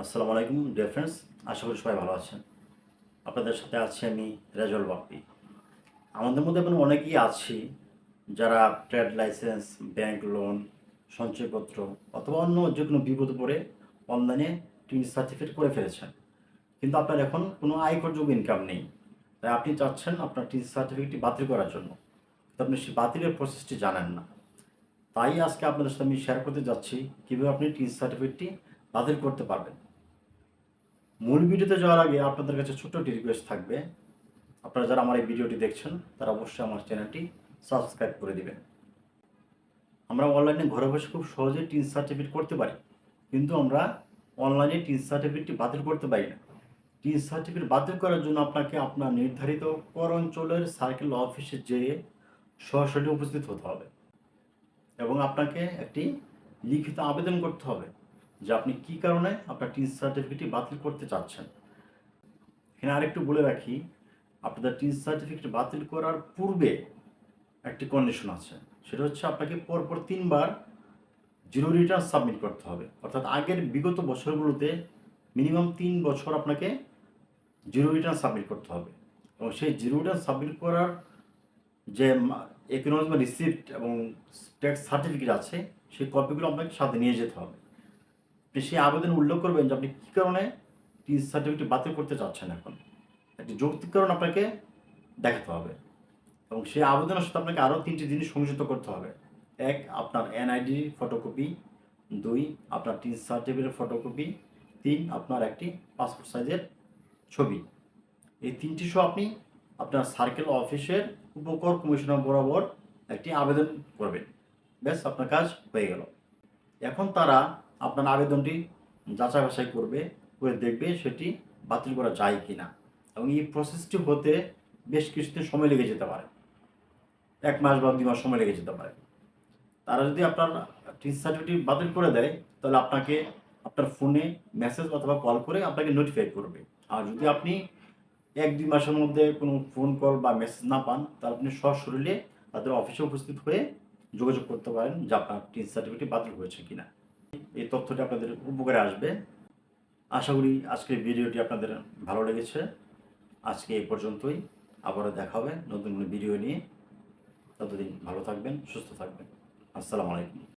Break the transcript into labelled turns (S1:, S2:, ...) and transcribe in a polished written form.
S1: আসসালামু আলাইকুম dear friends, আশা করি সবাই ভালো আছেন। আপনাদের সাথে আছি আমি রেজল বাপ্পি। আমাদের মধ্যে এখন অনেকেই আছি যারা ট্রেড লাইসেন্স, ব্যাংক লোন, সঞ্চয়পত্র অথবা অন্য যে কোনো বিপদে পড়ে অনলাইনে টিন সার্টিফিকেট করে ফেলেছেন, কিন্তু আপনার এখন কোনো আয়করযোগ্য ইনকাম নেই। তাই আপনি চাচ্ছেন আপনার টিন সার্টিফিকেটটি বাতিল করার জন্য, কিন্তু আপনি সেই বাতিলের প্রসেসটি জানেন না। তাই আজকে আপনাদের সাথে আমি শেয়ার করতে যাচ্ছি কীভাবে আপনি টিন সার্টিফিকেটটি বাতিল করতে পারবেন। মূল ভিডিওতে যাওয়ার আগে আপনাদের কাছে ছোট্ট একটি রিকোয়েস্ট থাকবে, আপনারা যারা আমার এই ভিডিওটি দেখছেন তারা অবশ্যই আমার চ্যানেলটি সাবস্ক্রাইব করে দিবেন। আমরা অনলাইনে ঘরে বসে খুব সহজে টিন সার্টিফিকেট করতে পারি, কিন্তু আমরা অনলাইনে টিন সার্টিফিকেটটি বাতিল করতে পারি না। টিন সার্টিফিকেট বাতিল করার জন্য আপনাকে আপনার নির্ধারিত কর অঞ্চলের সার্কেল অফিসে যেয়ে সরাসরি উপস্থিত হতে হবে এবং আপনাকে একটি লিখিত আবেদন করতে হবে যে আপনি কী কারণে আপনার টিন সার্টিফিকেটটি বাতিল করতে চাচ্ছেন। এখানে আরেকটু বলে রাখি, আপনাদের টিন সার্টিফিকেট বাতিল করার পূর্বে একটি কন্ডিশন আছে, সেটা হচ্ছে আপনাকে পরপর 3বার জিরো রিটার্ন সাবমিট করতে হবে। অর্থাৎ আগের বিগত বছরগুলোতে মিনিমাম 3 বছর আপনাকে জিরো রিটার্ন সাবমিট করতে হবে এবং সেই জিরো রিটার্ন সাবমিট করার যে একনলেজমেন্ট রিসিপ্ট এবং ট্যাক্স সার্টিফিকেট আছে, সেই কপিগুলো আপনাকে সাথে নিয়ে যেতে হবে। আপনি সেই আবেদনে উল্লেখ করবেন যে আপনি কী কারণে টিন সার্টিফিকেট বাতিল করতে চাচ্ছেন। এখন একটি যৌক্তিক কারণ আপনাকে দেখাতে হবে এবং সেই আবেদনের সাথে আপনাকে আরও 3টি জিনিস সংযুক্ত করতে হবে। 1, আপনার এনআইডি ফটোকপি। 2, আপনার টিন সার্টিফিকেটের ফটোকপি। 3, আপনার একটি পাসপোর্ট সাইজের ছবি। এই 3টি সহ আপনি আপনার সার্কেল অফিসের উপকর কমিশনার বরাবর একটি আবেদন করবেন। ব্যাস, আপনার কাজ হয়ে গেল। এখন তারা আপনার আবেদনটি যাচাই বাছাই করে দেখবে সেটি বাতিল করা যায় কি না, এবং এই প্রসেসটি হতে বেশ কিছুদিন সময় লেগে যেতে পারে, 1 মাস বা 2 মাস সময় লেগে যেতে পারে। তারা যদি আপনার টিন সার্টিফিকেট বাতিল করে দেয়, তাহলে আপনাকে আপনার ফোনে মেসেজ অথবা কল করে আপনাকে নোটিফাই করবে। আর যদি আপনি 1-2 মাসের মধ্যে কোনো ফোন কল বা মেসেজ না পান, তাহলে আপনি সশরীরে তাদের অফিসে উপস্থিত হয়ে যোগাযোগ করতে পারেন যে আপনার টিন সার্টিফিকেট বাতিল হয়েছে কিনা। এই তথ্যটি আপনাদের উপকারে আসবে। আশা করি আজকের ভিডিওটি আপনাদের ভালো লেগেছে। আজকে এই পর্যন্তই, আবারও দেখা হবে নতুন কোনো ভিডিও নিয়ে। ততদিন ভালো থাকবেন, সুস্থ থাকবেন। আসসালামু আলাইকুম।